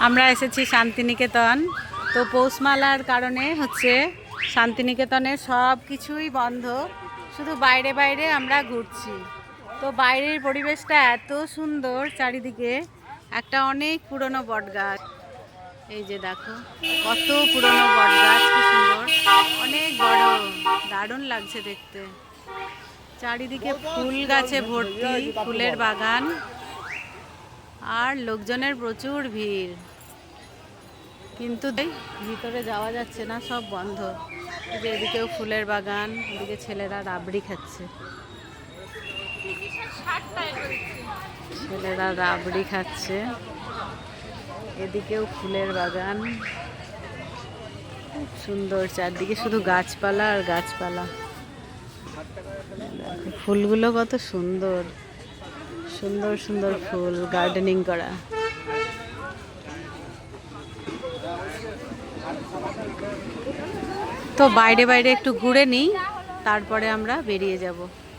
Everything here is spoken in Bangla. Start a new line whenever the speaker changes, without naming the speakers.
আমরা এসেছি শান্তিনিকেতন। তো পৌষমালার কারণে হচ্ছে শান্তিনিকেতনের সব কিছুই বন্ধ, শুধু বাইরে বাইরে আমরা ঘুরছি। তো বাইরের পরিবেশটা এত সুন্দর, চারিদিকে একটা অনেক পুরনো বটগাছ। এই যে দেখো কত পুরনো বটগাছ, কি সুন্দর, অনেক বড়, দারুণ লাগছে দেখতে। চারিদিকে ফুল গাছে ভর্তি, ফুলের বাগান, আর লোকজনের প্রচুর ভিড়, কিন্তু ভিতরে যাওয়া যাচ্ছে না, সব বন্ধ। এই যে এদিকেও ফুলের বাগান, এদিকে ছেলেরা রাবড়ি খাচ্ছে, ছেলেরা রাবড়ি খাচ্ছে, এদিকেও ফুলের বাগান, খুব সুন্দর, চারদিকে শুধু গাছপালা আর গাছপালা। ফুলগুলো কত সুন্দর, সুন্দর সুন্দর ফুল, গার্ডেনিং করা। তো বাইরে বাইরে একটু ঘুরে নিই, তারপরে আমরা বেরিয়ে যাব।